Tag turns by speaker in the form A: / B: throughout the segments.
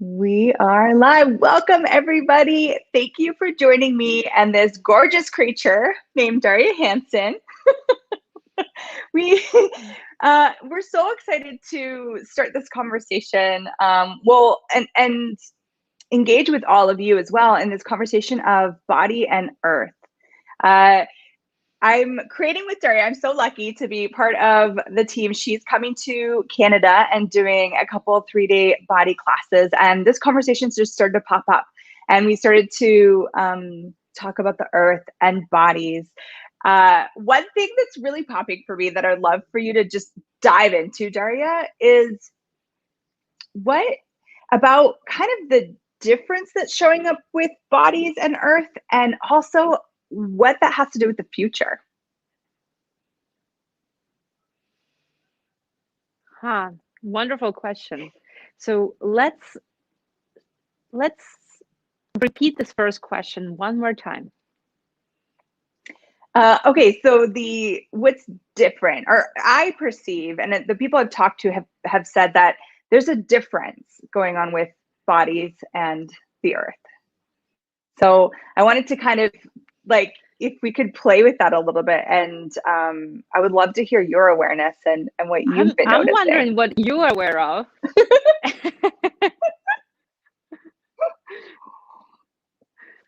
A: We are live. Welcome, everybody. Thank you for joining me and this gorgeous creature named Daria Hanson. we we're so excited to start this conversation. And engage with all of you as well in this conversation of body and earth. I'm creating with Daria. I'm so lucky to be part of the team. She's coming to Canada and doing a couple 3-day body classes. And this conversation just started to pop up. And we started to talk about the earth and bodies. One thing that's really popping for me that I'd love for you to just dive into, Daria, is what about kind of the difference that's showing up with bodies and earth, and also what that has to do with the future.
B: Wonderful question. So let's repeat this first question one more time.
A: Okay, so what's different, or I perceive, and the people I've talked to have said that there's a difference going on with bodies and the earth. So I wanted to kind of if we could play with that a little bit, and I would love to hear your awareness and what you've been noticing.
B: I'm wondering what you are aware of.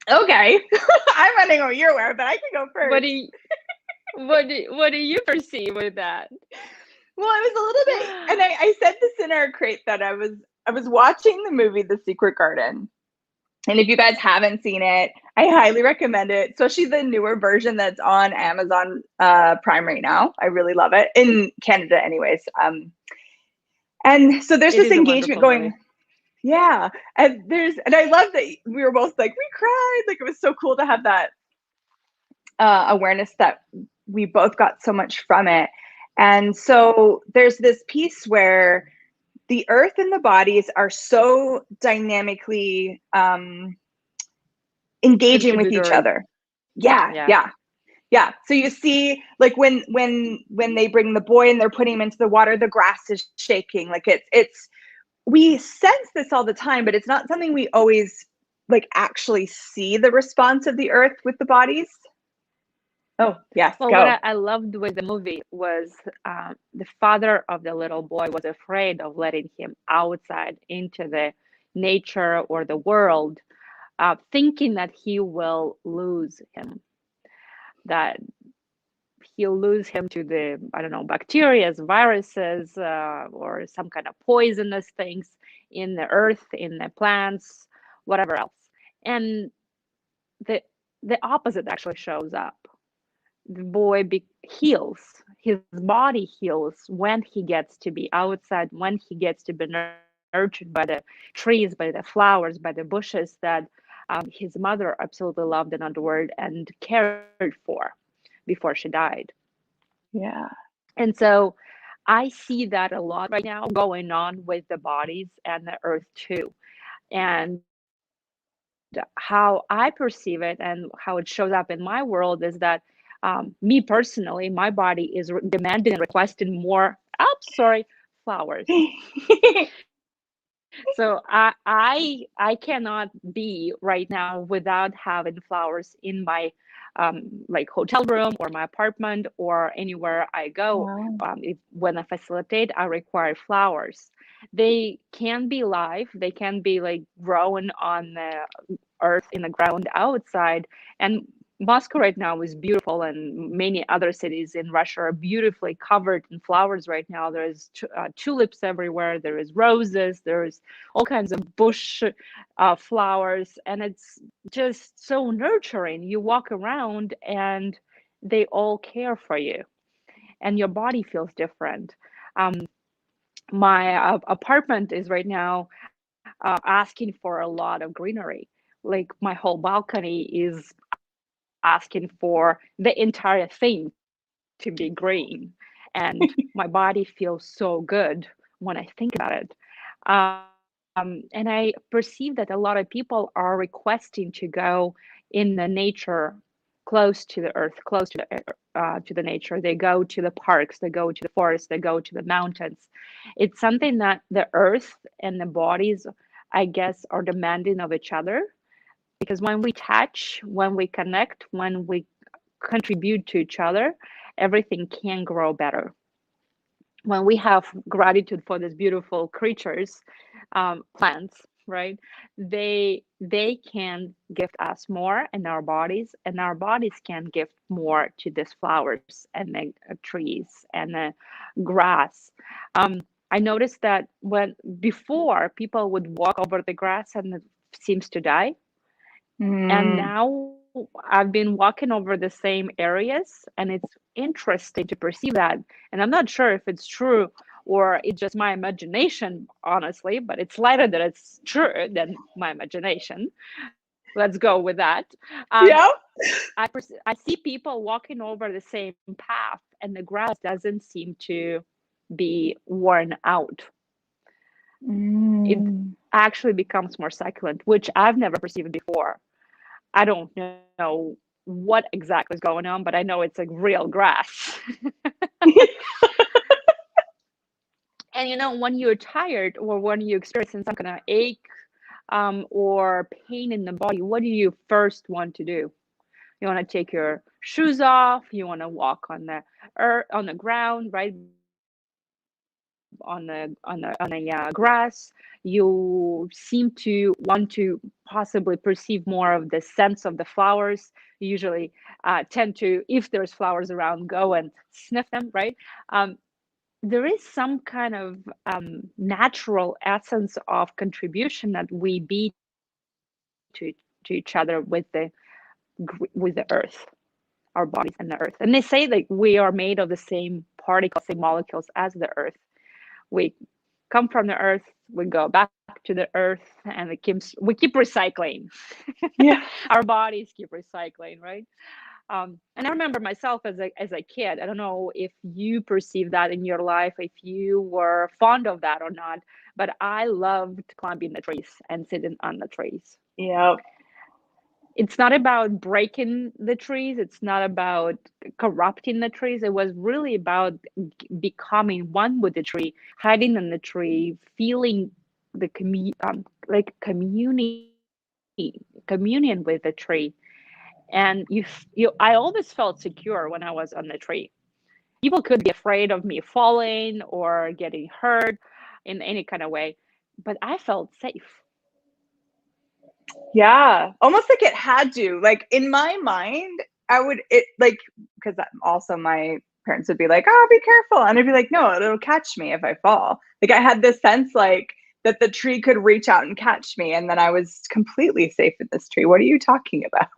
A: Okay, I'm wondering what you're aware of, but I can go first.
B: What do you perceive with that?
A: Well, I was a little bit, and I said this in our crate that I was watching the movie The Secret Garden. And if you guys haven't seen it, I highly recommend it, especially the newer version that's on Amazon Prime right now. I really love it, in Canada anyways. And so there's this engagement going.
B: Movie.
A: Yeah. And I love that we were both like, we cried. Like, it was so cool to have that awareness that we both got so much from it. And so there's this piece where the earth and the bodies are so dynamically engaging with each other. Yeah. So you see, like when they bring the boy and they're putting him into the water, the grass is shaking. Like it's we sense this all the time, but it's not something we always actually see the response of the earth with the bodies. Oh, yes.
B: Well,
A: go.
B: What I loved with the movie was the father of the little boy was afraid of letting him outside into the nature or the world, thinking that he will lose him, that he'll lose him to the, I don't know, bacteria, viruses, or some kind of poisonous things in the earth, in the plants, whatever else. And the opposite actually shows up. The boy heals, his body heals when he gets to be outside, when he gets to be nurtured by the trees, by the flowers, by the bushes that his mother absolutely loved and adored and cared for before she died.
A: Yeah.
B: And so I see that a lot right now going on with the bodies and the earth too. And how I perceive it and how it shows up in my world is that me personally, my body is demanding and requesting more. Flowers. So I cannot be right now without having flowers in my hotel room or my apartment or anywhere I go.
A: Wow.
B: When I facilitate, I require flowers. They can be live. They can be growing on the earth in the ground outside. And Moscow right now is beautiful, and many other cities in Russia are beautifully covered in flowers right now. There is tulips everywhere. There is roses. There is all kinds of bush flowers, and it's just so nurturing. You walk around, and they all care for you, and your body feels different. My apartment is right now asking for a lot of greenery. Like my whole balcony is asking for the entire thing to be green, and my body feels so good when I think about it. And I perceive that a lot of people are requesting to go in the nature, close to the earth, close to the nature. They go to the parks, they go to the forests, they go to the mountains. It's something that the earth and the bodies I guess, are demanding of each other. Because when we touch, when we connect, when we contribute to each other, everything can grow better. When we have gratitude for these beautiful creatures, plants, right? They can gift us more in our bodies, and our bodies can gift more to these flowers and the trees and the grass. I noticed that when before people would walk over the grass and it seems to die, and
A: Mm.
B: now I've been walking over the same areas, and it's interesting to perceive that. And I'm not sure if it's true or it's just my imagination, honestly, but it's lighter that it's true than my imagination. Let's go with that. Um,
A: Yeah.
B: I see people walking over the same path, and the grass doesn't seem to be worn out. It
A: Mm.
B: actually becomes more succulent, which I've never perceived before. I don't know what exactly is going on, but I know it's like real grass. And when you're tired or when you're experiencing some kind of ache, or pain in the body, what do you first want to do? You want to take your shoes off. You want to walk on the earth, on the ground, right? On the grass. You seem to want to possibly perceive more of the sense of the flowers. You usually tend to, if there's flowers around, go and sniff them, right? Um, there is some kind of natural essence of contribution that we be to each other with the earth, our bodies and the earth. And they say that we are made of the same particles, same molecules as the earth. We come from the earth, we go back to the earth, and we keep recycling.
A: Yeah.
B: Our bodies keep recycling, right? And I remember myself as a kid. I don't know if you perceive that in your life, if you were fond of that or not, but I loved climbing the trees and sitting on the trees.
A: Yeah.
B: It's not about breaking the trees, it's not about corrupting the trees. It was really about becoming one with the tree, hiding in the tree, feeling the like communion with the tree. And I always felt secure when I was on the tree. People could be afraid of me falling or getting hurt in any kind of way, but I felt safe.
A: Yeah. Almost like it had to. Like in my mind, I would it like because also my parents would be like, "Oh, be careful," and I'd be like, "No, it'll catch me if I fall." Like I had this sense like that the tree could reach out and catch me, and then I was completely safe in this tree. What are you talking about?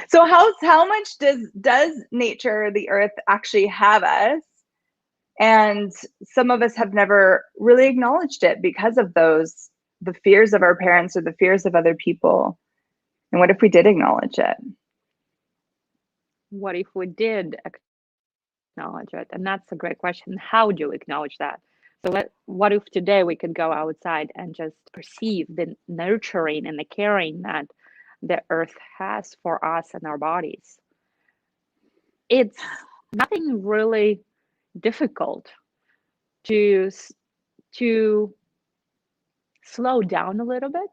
A: So how much does nature, the earth, actually have us? And some of us have never really acknowledged it because of the fears of our parents or the fears of other people. And what if we did acknowledge it?
B: What if we did acknowledge it? And that's a great question. How do we acknowledge that? So what if today we could go outside and just perceive the nurturing and the caring that the earth has for us and our bodies? It's nothing really difficult to to slow down a little bit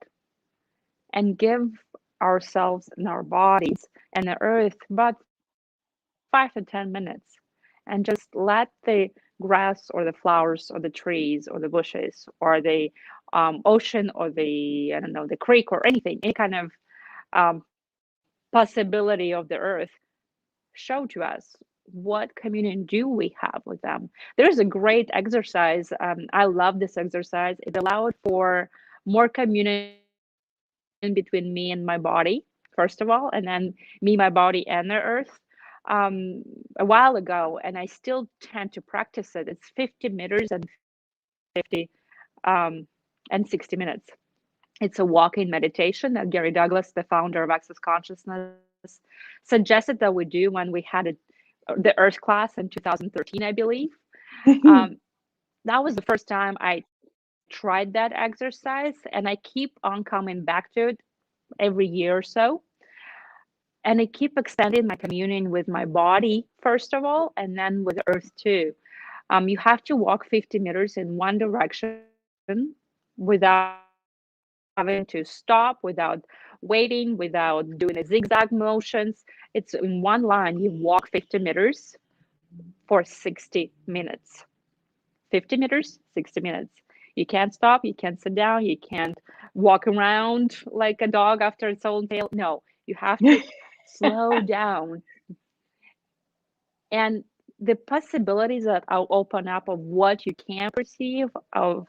B: and give ourselves and our bodies and the earth about 5 to 10 minutes, and just let the grass or the flowers or the trees or the bushes or the ocean or the, I don't know, the creek or anything, any kind of possibility of the earth, show to us what communion do we have with them. There's a great exercise. I love this exercise. It allowed for more communion between me and my body, first of all, and then me, my body, and the earth, a while ago, and I still tend to practice it. It's 50 meters and 50 and 60 minutes. It's a walking meditation that Gary Douglas, the founder of Access Consciousness, suggested that we do when we had the Earth class in 2013, I believe. Um, that was the first time I tried that exercise, and I keep on coming back to it every year or so. And I keep expanding my communion with my body, first of all, and then with the earth too. You have to walk 50 meters in one direction without having to stop, without waiting, without doing a zigzag motions. It's in one line. You walk 50 meters for 60 minutes. 50 meters, 60 minutes. You can't stop, you can't sit down, you can't walk around like a dog after its own tail. No, you have to slow down. And the possibilities that I'll open up of what you can perceive, of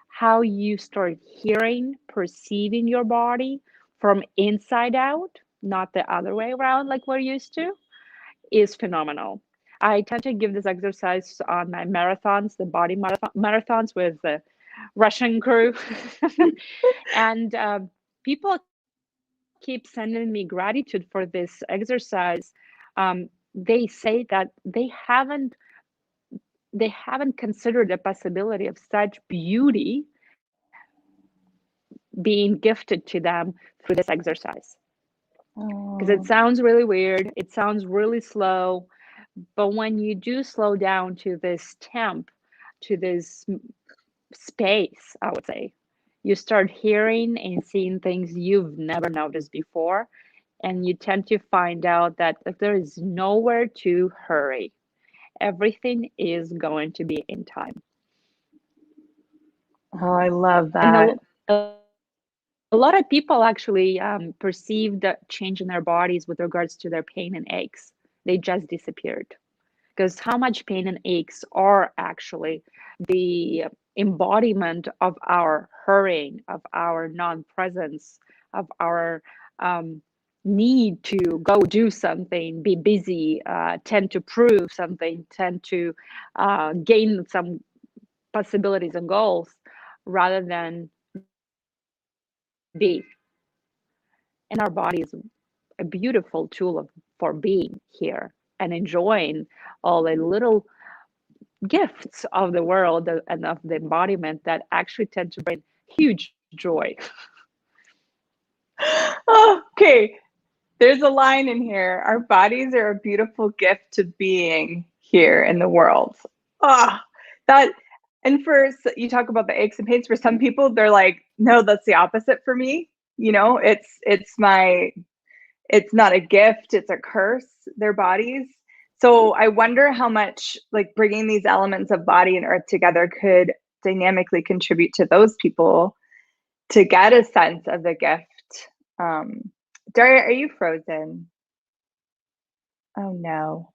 B: how you start hearing, perceiving your body from inside out, not the other way around like we're used to, is phenomenal. I tend to give this exercise on my marathons, the body marathons with the Russian crew. And people keep sending me gratitude for this exercise. They say that they haven't considered the possibility of such beauty being gifted to them through this exercise. Because it sounds really weird, it sounds really slow, but when you do slow down to this temp, to this space, I would say, you start hearing and seeing things you've never noticed before. And you tend to find out that there is nowhere to hurry. Everything is going to be in time.
A: Oh, I love
B: And
A: that.
B: a lot of people actually perceive the change in their bodies with regards to their pain and aches. They just disappeared. Because how much pain and aches are actually the embodiment of our hurrying, of our non-presence, of our need to go do something, be busy, tend to prove something, tend to gain some possibilities and goals rather than be. And our body is a beautiful tool for being here and enjoying all the little gifts of the world and of the embodiment that actually tend to bring huge joy.
A: Okay, there's a line in here. Our bodies are a beautiful gift to being here in the world. Ah, that. And you talk about the aches and pains. For some people, they're like, no, that's the opposite for me. It's not a gift, it's a curse, their bodies. So I wonder how much like bringing these elements of body and earth together could dynamically contribute to those people to get a sense of the gift. Daria, are you frozen? Oh no.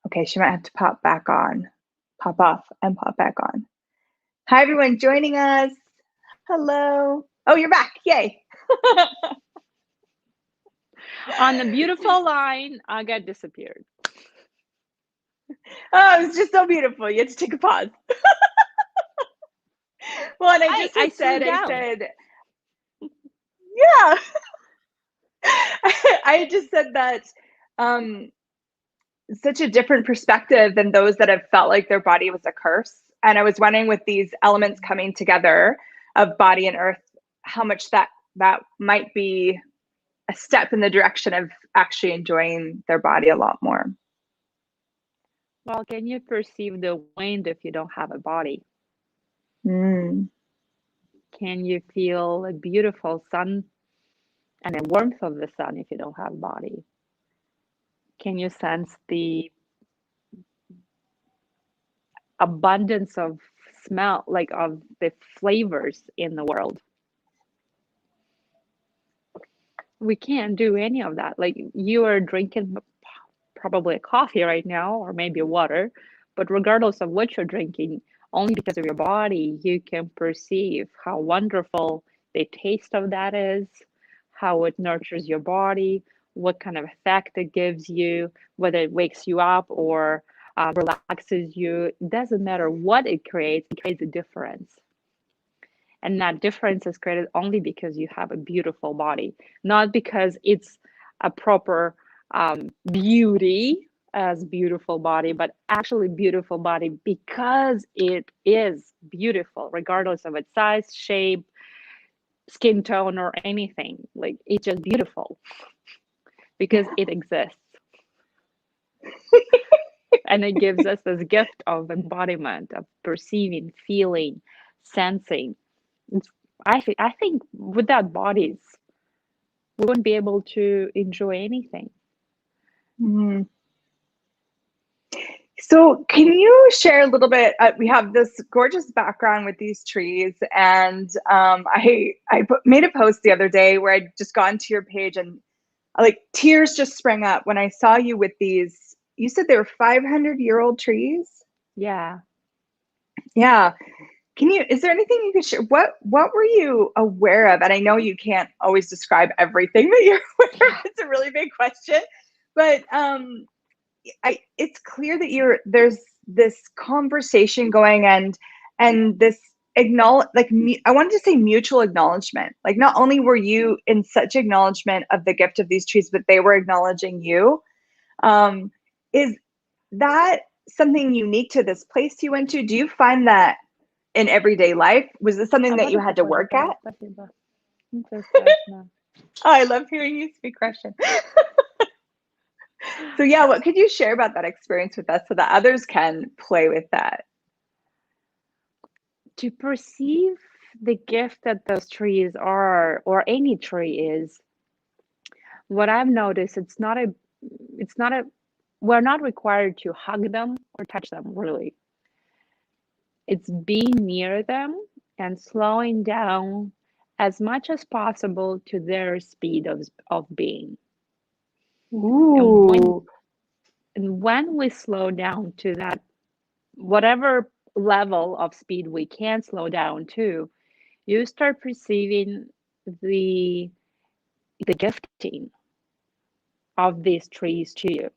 A: Okay, she might have to pop back on, pop off and pop back on. Hi, everyone joining us. Hello. Oh, you're back. Yay.
B: On the beautiful line, I got disappeared.
A: Oh, it was just so beautiful. You had to take a pause. Well, and I said, yeah. I just said that such a different perspective than those that have felt like their body was a curse. And I was wondering, with these elements coming together of body and earth, how much that might be a step in the direction of actually enjoying their body a lot more.
B: Well, can you perceive the wind if you don't have a body?
A: Mm.
B: Can you feel the beautiful sun and the warmth of the sun if you don't have a body? Can you sense the abundance of smell, like of the flavors in the world? We can't do any of that. Like, you are drinking probably a coffee right now, or maybe water, but regardless of what you're drinking, only because of your body, you can perceive how wonderful the taste of that is, how it nurtures your body, what kind of effect it gives you, whether it wakes you up or relaxes you. It doesn't matter what it creates a difference. And that difference is created only because you have a beautiful body, not because it's a proper beauty as beautiful body, but actually beautiful body because it is beautiful, regardless of its size, shape, skin tone, or anything. Like, it's just beautiful because it exists. And it gives us this gift of embodiment, of perceiving, feeling, sensing. I think without bodies, we wouldn't be able to enjoy anything.
A: Mm. So can you share a little bit? We have this gorgeous background with these trees, and made a post the other day where I just got into your page, and like tears just sprang up when I saw you with these. You said they were 500-year-old trees.
B: Yeah.
A: Yeah. Is there anything you could share? What were you aware of? And I know you can't always describe everything that you're aware of. It's a really big question, but it's clear that there's this conversation going, and this I wanted to say mutual acknowledgement. Like, not only were you in such acknowledgement of the gift of these trees, but they were acknowledging you. Is that something unique to this place you went to? Do you find that in everyday life? Was this something that you had to work at? Oh, I love hearing you speak Russian. So yeah, what could you share about that experience with us so that others can play with that?
B: To perceive the gift that those trees are, or any tree is, what I've noticed, we're not required to hug them or touch them, really. It's being near them and slowing down as much as possible to their speed of being.
A: Ooh.
B: And when we slow down to that, whatever level of speed we can slow down to, you start perceiving the gifting of these trees to you.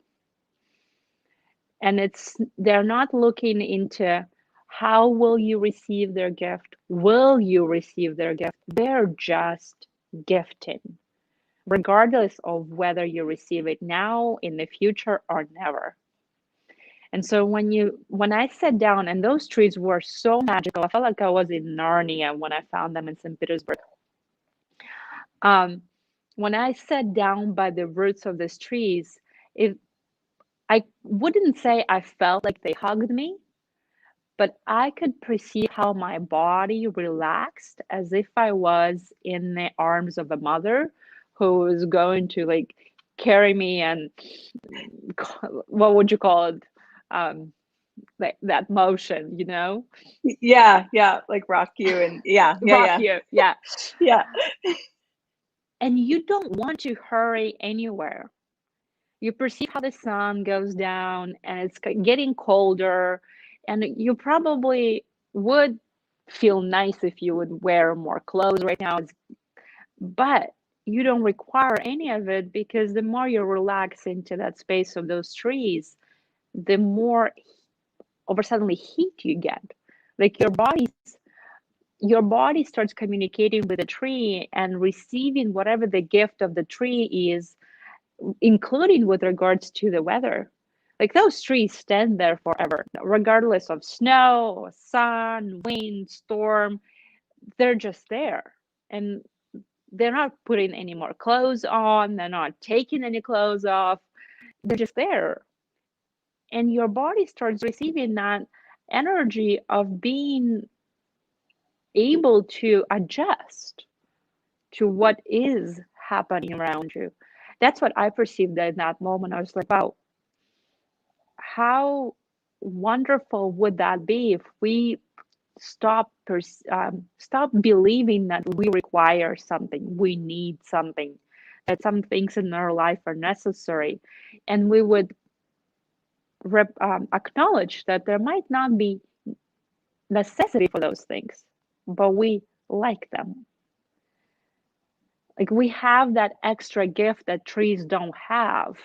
B: And they're not looking into how will you receive their gift, will you receive their gift? They're just gifting, regardless of whether you receive it now, in the future, or never. And so when I sat down, and those trees were so magical, I felt like I was in Narnia when I found them in St. Petersburg. When I sat down by the roots of these trees, I wouldn't say I felt like they hugged me, but I could perceive how my body relaxed, as if I was in the arms of a mother who was going to like carry me, and what would you call it? Like that motion,
A: Yeah, like rock you, and
B: rock you, yeah.
A: Yeah.
B: And you don't want to hurry anywhere. You perceive how the sun goes down and it's getting colder, and you probably would feel nice if you would wear more clothes right now, but you don't require any of it, because the more you relax into that space of those trees, the more over suddenly heat you get. Like your body starts communicating with the tree and receiving whatever the gift of the tree is, including with regards to the weather. Like those trees stand there forever, regardless of snow, sun, wind, storm. They're just there. And they're not putting any more clothes on, they're not taking any clothes off. They're just there. And your body starts receiving that energy of being able to adjust to what is happening around you. That's what I perceived in that moment. I was like, wow, how wonderful would that be if we stop believing that we require something, we need something, that some things in our life are necessary, and we would acknowledge that there might not be necessity for those things, but we like them. Like we have that extra gift that trees don't have,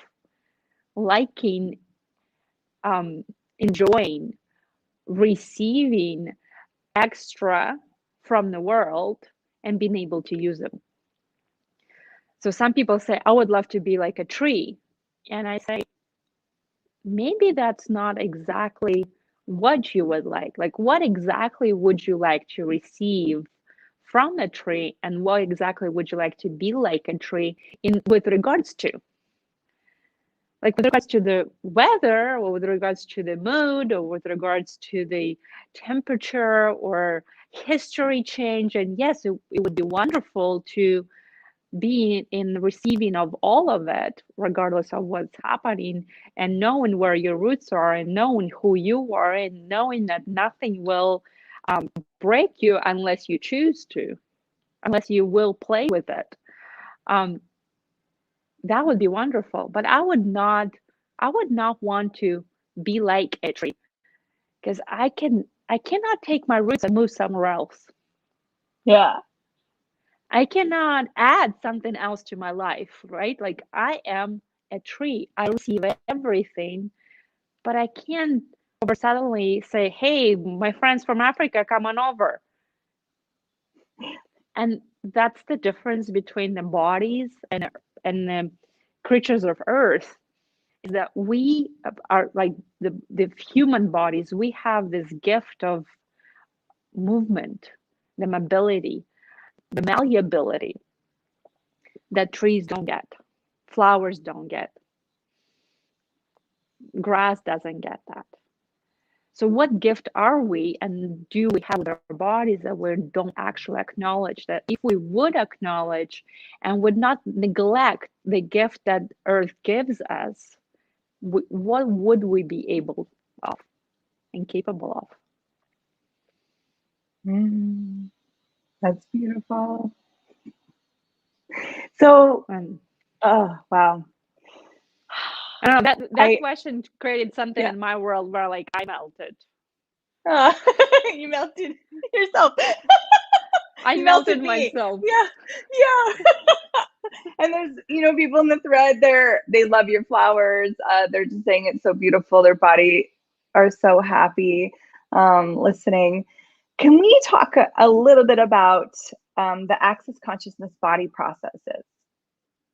B: liking, enjoying, receiving extra from the world and being able to use them. So some people say, I would love to be like a tree. And I say, maybe that's not exactly what you would like. Like, what exactly would you like to receive from a tree? And what exactly would you like to be like a tree with regards to? like with regards to the weather, or with regards to the mood, or with regards to the temperature or history change. And yes, it would be wonderful to be in receiving of all of it, regardless of what's happening, and knowing where your roots are, and knowing who you are, and knowing that nothing will break you unless you choose to, unless you will play with it. Um, that would be wonderful. But I would not want to be like a tree, because I cannot take my roots and move somewhere else.
A: Yeah.
B: I cannot add something else to my life, right? Like, I am a tree. I receive everything, but I can't over suddenly say, hey, my friends from Africa, come on over. And that's the difference between the bodies and the creatures of earth, is that we are like the human bodies, we have this gift of movement, the mobility, the malleability that trees don't get, flowers don't get, grass doesn't get that. So what gift are we, and do we have with our bodies that we don't actually acknowledge? That if we would acknowledge and would not neglect the gift that earth gives us, what would we be able of and capable of?
A: That's beautiful. So,
B: And
A: oh, wow.
B: I don't know, that question created something
A: Yeah.
B: in my world where, like, I melted.
A: You melted yourself.
B: I
A: You
B: melted
A: me.
B: myself.
A: Yeah. Yeah. And there's, people in the thread there, they love your flowers. They're just saying it's so beautiful. Their body are so happy listening. Can we talk a little bit about the access consciousness body processes?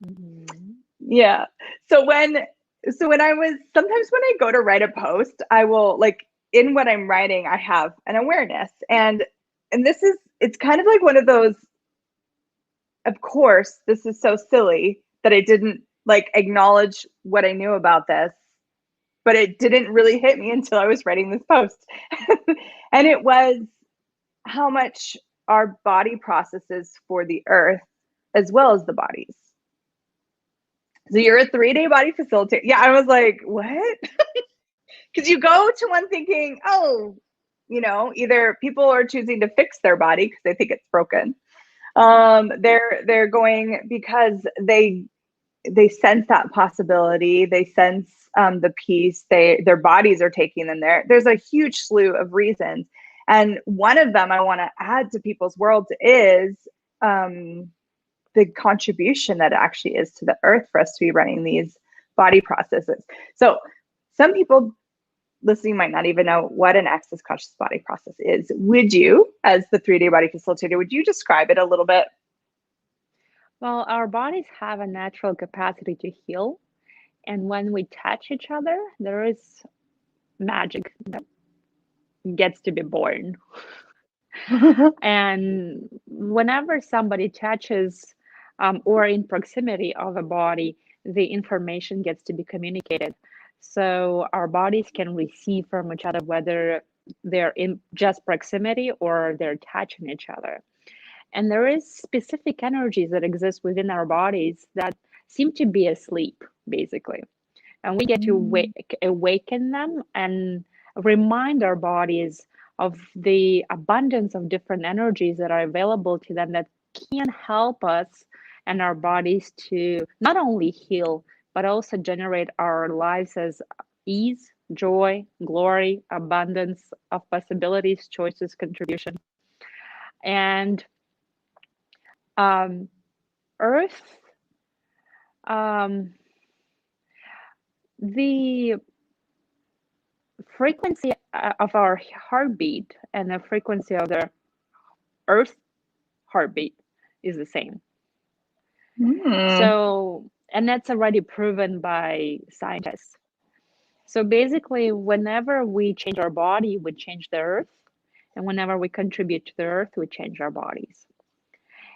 B: Mm-hmm.
A: Yeah. So when sometimes when I go to write a post, I will, like, in what I'm writing, I have an awareness. And it's kind of like one of those, of course, this is so silly that I didn't, like, acknowledge what I knew about this, but it didn't really hit me until I was writing this post. And it was how much our body processes for the earth as well as the bodies. So you're a 3-day body facilitator. Yeah, I was like, what? Because you go to one thinking, oh, either people are choosing to fix their body because they think it's broken. They're going because they sense that possibility. They sense the peace. Their bodies are taking them there. There's a huge slew of reasons, and one of them I want to add to people's world is the contribution that it actually is to the earth for us to be running these body processes. So some people listening might not even know what an access conscious body process is. Would you, as the 3-day body facilitator, would you describe it a little bit?
B: Well, our bodies have a natural capacity to heal. And when we touch each other, there is magic that gets to be born. And whenever somebody touches or in proximity of a body, the information gets to be communicated. So our bodies can receive from each other, whether they're in just proximity or they're touching each other. And there is specific energies that exist within our bodies that seem to be asleep, basically. And we get to awaken them and remind our bodies of the abundance of different energies that are available to them that can help us and our bodies to not only heal, but also generate our lives as ease, joy, glory, abundance of possibilities, choices, contribution. And Earth, the frequency of our heartbeat and the frequency of the Earth heartbeat is the same. So, and that's already proven by scientists. So basically, whenever we change our body, we change the Earth. And whenever we contribute to the Earth, we change our bodies.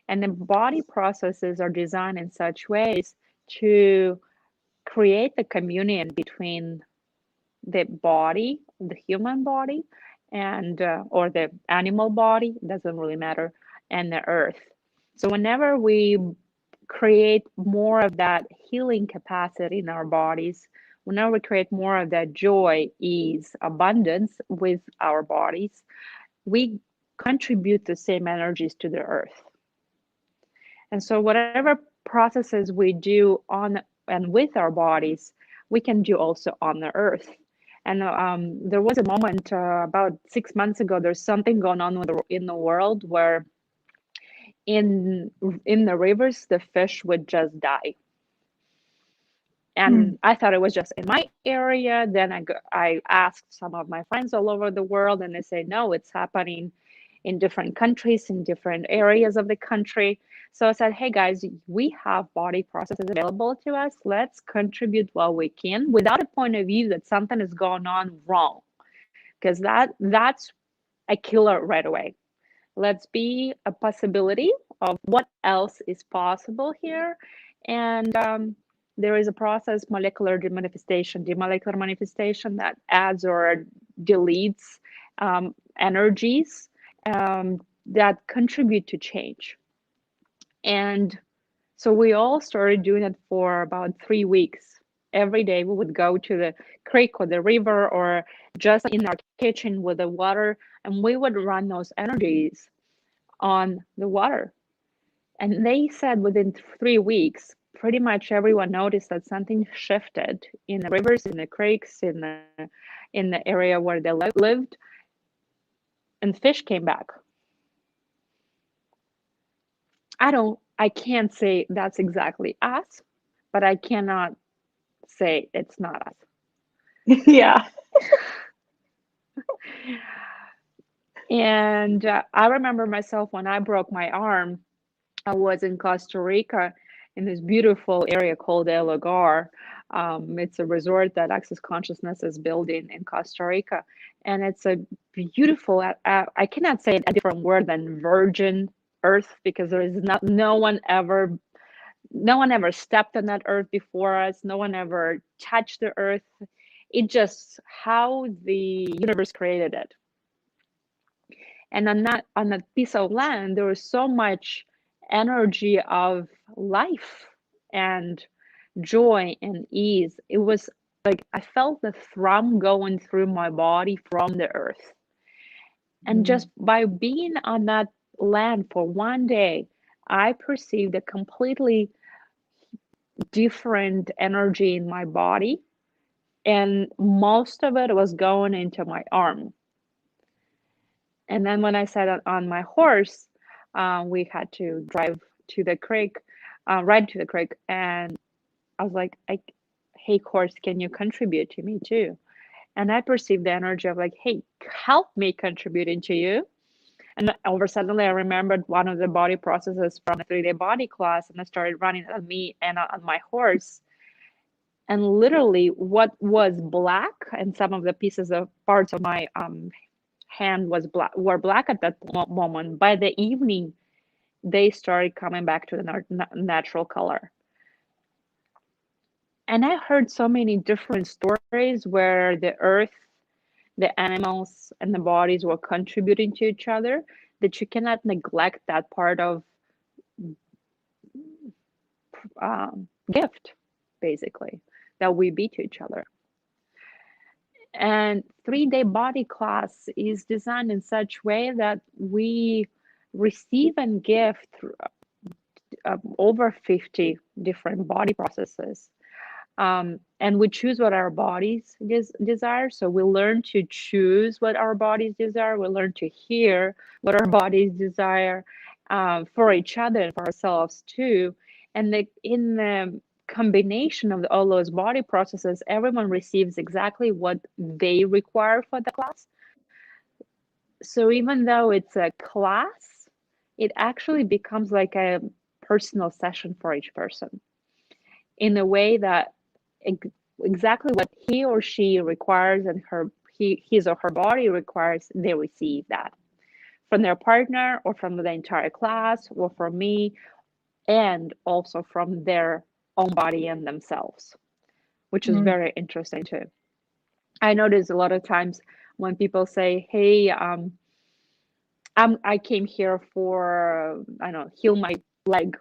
B: And the body processes are designed in such ways to create the communion between the body, the human body, and or the animal body, doesn't really matter, and the earth. So whenever we create more of that healing capacity in our bodies, whenever we create more of that joy, ease, abundance with our bodies, we contribute the same energies to the earth. And so whatever processes we do on and with our bodies, we can do also on the earth. And there was a moment about 6 months ago. There's something going on in the world where in the rivers the fish would just die. And I thought it was just in my area. Then I asked some of my friends all over the world, and they say no, it's happening in different countries, in different areas of the country. So I said, hey guys, we have body processes available to us. Let's contribute while we can, without a point of view that something is going on wrong, because that's a killer right away. Let's be a possibility of what else is possible here. And there is a process, molecular demolecular manifestation, that adds or deletes energies that contribute to change. And so we all started doing it for about 3 weeks. Every day we would go to the creek or the river or just in our kitchen with the water, and we would run those energies on the water. And they said within 3 weeks, pretty much everyone noticed that something shifted in the rivers, in the creeks, in the area where they lived, and fish came back. I can't say that's exactly us, but I cannot say it's not us.
A: Yeah.
B: And I remember myself when I broke my arm. I was in Costa Rica in this beautiful area called El Hogar. It's a resort that Access Consciousness is building in Costa Rica. And it's a beautiful, I cannot say a different word than virgin earth, because there is no one ever stepped on that earth before us. No one ever touched the earth. It just how the universe created it. And on that piece of land, there was so much energy of life and joy and ease. It was like I felt the thrum going through my body from the earth. And just by being on that land for one day, I perceived a completely different energy in my body. And most of it was going into my arm. And then when I sat on my horse, we had to drive to the creek, ride to the creek. And I was like, hey, horse, can you contribute to me too? And I perceived the energy of like, hey, help me contributing to you. And over suddenly I remembered one of the body processes from the 3-day body class, and I started running on me and on my horse. And literally what was black, and some of the pieces of parts of my hand were black at that moment. By the evening, they started coming back to the natural color. And I heard so many different stories where the earth, the animals, and the bodies were contributing to each other, that you cannot neglect that part of gift, basically, that we be to each other. And 3-day body class is designed in such way that we receive and give over 50 different body processes. And we choose what our bodies desire. So we learn to choose what our bodies desire. We learn to hear what our bodies desire for each other and for ourselves too. And in the combination of all those body processes, everyone receives exactly what they require for the class. So even though it's a class, it actually becomes like a personal session for each person, in a way that exactly what he or she requires and his or her body requires, they receive that from their partner or from the entire class or from me, and also from their own body and themselves. which is very interesting too. I notice a lot of times when people say, "Hey, I came here for, I don't know, heal my leg,"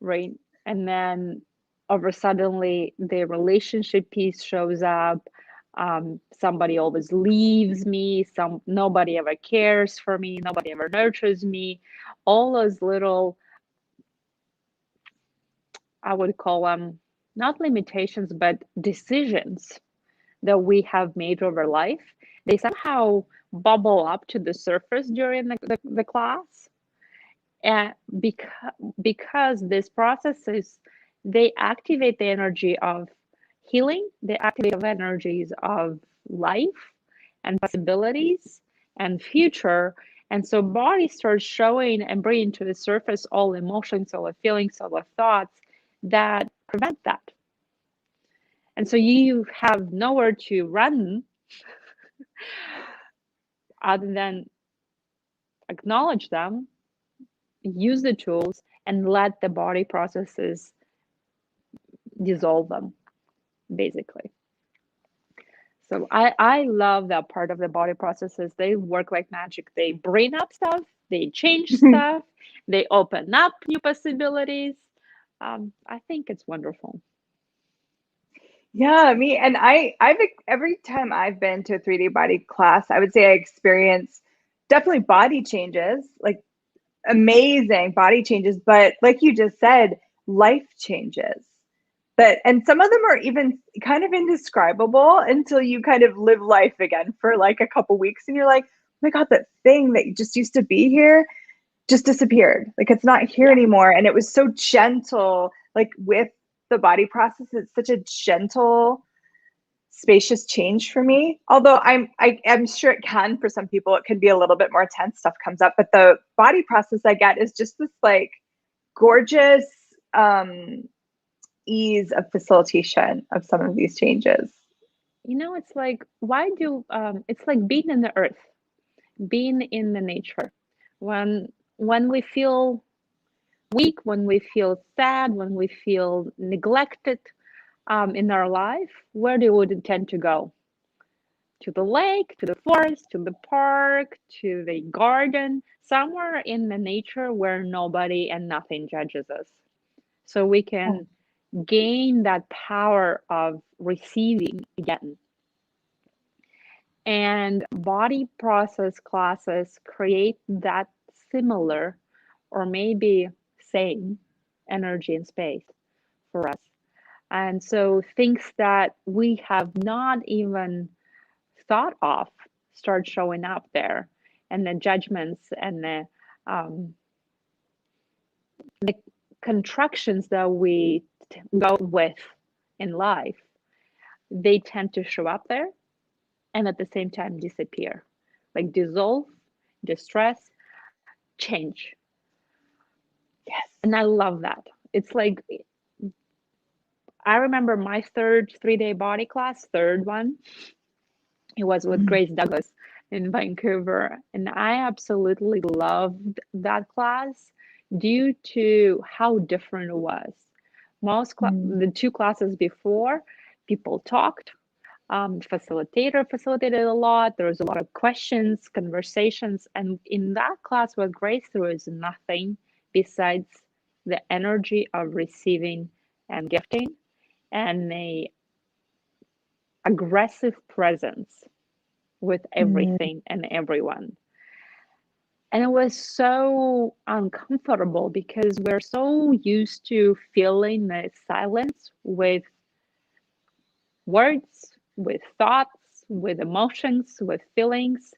B: right? And then over suddenly the relationship piece shows up. Somebody always leaves me. Nobody ever cares for me. Nobody ever nurtures me. All those little, I would call them not limitations, but decisions that we have made over life, they somehow bubble up to the surface during the class. And because these processes, they activate the energy of healing, they activate the energies of life and possibilities and future. And so body starts showing and bringing to the surface all emotions, all the feelings, all the thoughts that prevent that. And so you have nowhere to run other than acknowledge them, use the tools, and let the body processes dissolve them, basically. So I love that part of the body processes. They work like magic. They bring up stuff, they change stuff, they open up new possibilities. I think it's wonderful.
A: Yeah, me and I've every time I've been to a 3D body class, I would say I experience definitely body changes, like amazing body changes, but like you just said, life changes. But and some of them are even kind of indescribable until you kind of live life again for like a couple weeks and you're like, oh my God, that thing that just used to be here just disappeared. Like it's not here
B: Yeah.
A: anymore. And it was so gentle, like with the body process, it's such a gentle, spacious change for me. Although I'm sure it can for some people, it can be a little bit more tense, stuff comes up. But the body process I get is just this like gorgeous ease of facilitation of some of these changes.
B: You know, it's like, it's like being in the earth, being in the nature. When we feel weak, when we feel sad, when we feel neglected in our life, where do we tend to go? To the lake, to the forest, to the park, to the garden, somewhere in the nature where nobody and nothing judges us. So we can gain that power of receiving again. And body process classes create that similar or maybe same energy and space for us. And so things that we have not even thought of start showing up there, and the judgments and um, the contractions that we go with in life, they tend to show up there and at the same time disappear, like dissolve, distress, change.
A: Yes.
B: And I love that. It's like, I remember my third 3-day body class, third one, it was with Grace Douglas in Vancouver. And I absolutely loved that class due to how different it was. The two classes before, people talked, facilitator facilitated a lot. There was a lot of questions, conversations. And in that class, what Grace threw is nothing besides the energy of receiving and gifting and a aggressive presence with everything and everyone. And it was so uncomfortable because we're so used to filling the silence with words, with thoughts, with emotions, with feelings.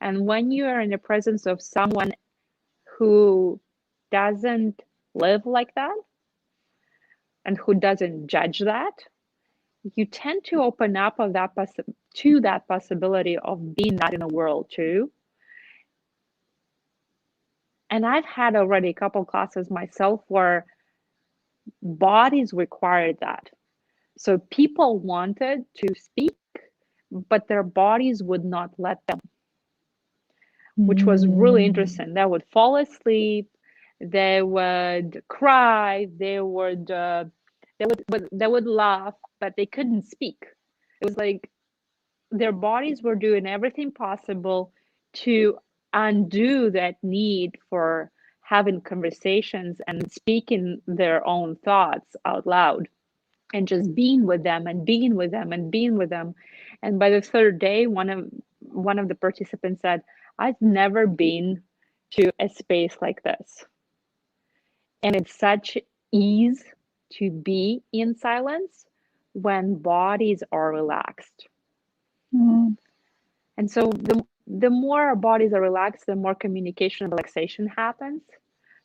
B: And when you are in the presence of someone who doesn't live like that and who doesn't judge that, you tend to open up of that to that possibility of being that in the world too. And I've had already a couple classes myself where bodies required that. So people wanted to speak, but their bodies would not let them, which was really interesting. They would fall asleep, they would cry, they would They would laugh, but they couldn't speak. It was like their bodies were doing everything possible to undo that need for having conversations and speaking their own thoughts out loud, and just being with them and being with them and being with them. And by the third day, one of the participants said, I've never been to a space like this. And it's such ease to be in silence when bodies are relaxed.
A: Mm.
B: And so the more our bodies are relaxed, the more communication and relaxation happens.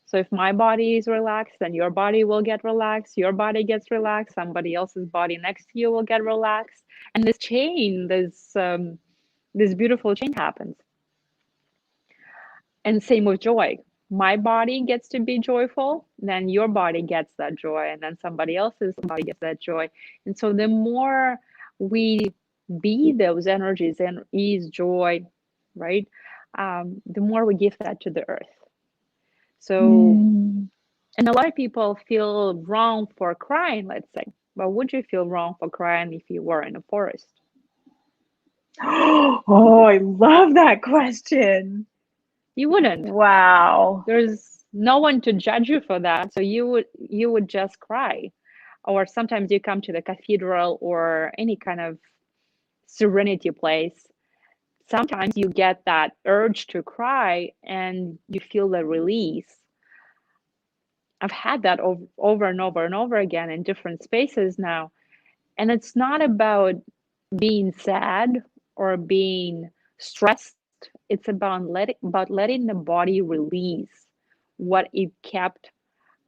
B: So if my body is relaxed, then your body will get relaxed. Your body gets relaxed. Somebody else's body next to you will get relaxed. And this chain, this beautiful chain happens. And same with joy. My body gets to be joyful, then your body gets that joy, and then somebody else's body gets that joy. And so the more we be those energies and ease, joy, right? The more we give that to the earth. So, and a lot of people feel wrong for crying, let's say. But would you feel wrong for crying if you were in a forest?
A: Oh, I love that question.
B: You wouldn't.
A: Wow.
B: There's no one to judge you for that. So you would just cry. Or sometimes you come to the cathedral or any kind of serenity place. Sometimes you get that urge to cry and you feel the release. I've had that over and over and over again in different spaces now. And it's not about being sad or being stressed. It's about letting the body release what it kept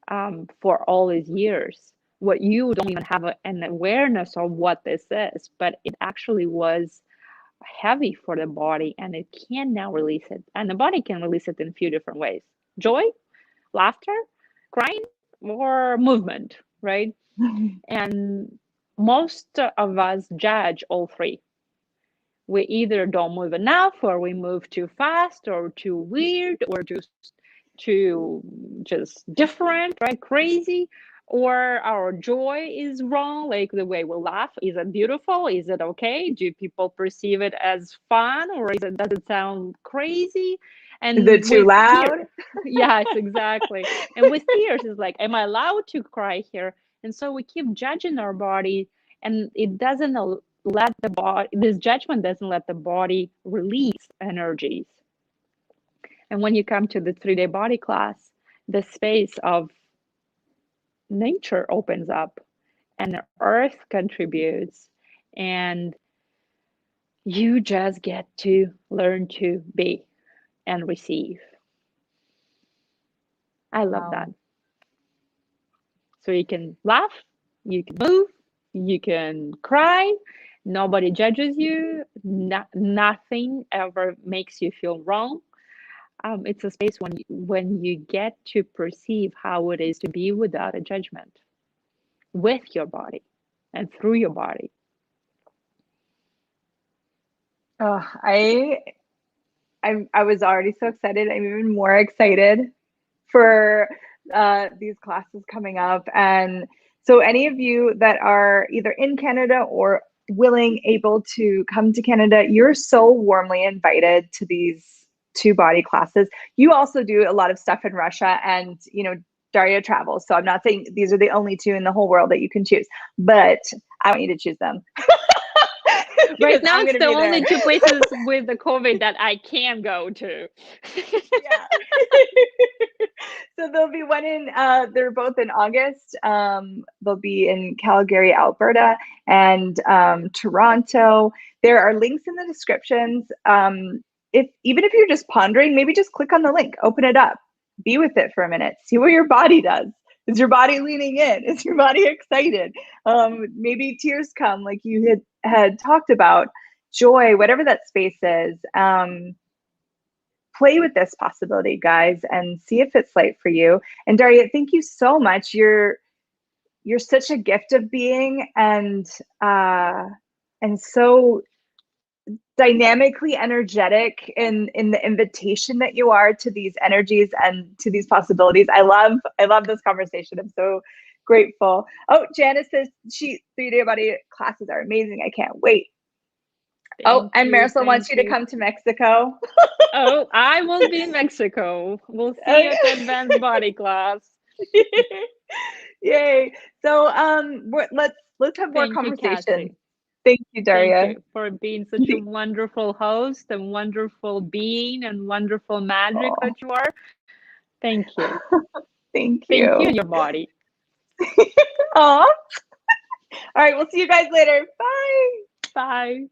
B: for all these years. What you don't even have an awareness of what this is, but it actually was heavy for the body, and it can now release it. And the body can release it in a few different ways: joy, laughter, crying, or movement, right? And most of us judge all three. We either don't move enough, or we move too fast, or too weird, or just too just different, right? Crazy. Or our joy is wrong, like the way we laugh. Is it beautiful? Is it okay? Do people perceive it as fun, or does it sound crazy? And
A: is it too loud?
B: Yes, exactly. And with tears, it's like, am I allowed to cry here? And so we keep judging our body, and it doesn't let the body, this judgment doesn't let the body release energies. And when you come to the 3-day body class, the space of nature opens up and the earth contributes, and you just get to learn to be and receive. I love that. So you can laugh, you can move, you can cry. Nobody judges you. Nothing ever makes you feel wrong. It's a space when you get to perceive how it is to be without a judgment, with your body and through your body.
A: Oh, I was already so excited. I'm even more excited for these classes coming up. And so any of you that are either in Canada or able to come to Canada, you're so warmly invited to these 2 body classes. You also do a lot of stuff in Russia, and Daria travels. So I'm not saying these are the only 2 in the whole world that you can choose, but I want you to choose them.
B: Right now, it's the only 2 places with the COVID that I can go to.
A: Yeah. So there'll be one they're both in August. They'll be in Calgary, Alberta, and Toronto. There are links in the descriptions. Even if you're just pondering, maybe just click on the link, open it up, be with it for a minute, see what your body does. Is your body leaning in? Is your body excited? Maybe tears come, like you had talked about, joy, whatever that space is. Play with this possibility, guys, and see if it's right for you. And Daria, thank you so much. You're such a gift of being, and so dynamically energetic in the invitation that you are to these energies and to these possibilities. I love this conversation. I'm so Grateful. Oh, Janice says 3-day body classes are amazing. I can't wait. And Marisol wants you to come to Mexico.
B: Oh, I will be in Mexico. We'll see you at the advanced body class.
A: Yay. So let's have more conversations. Thank you, Daria.
B: Thank you for being such a wonderful host and wonderful being and wonderful magic that you are. Thank you.
A: Thank you.
B: Thank you and your body.
A: Aw. All right, we'll see you guys later. Bye.
B: Bye.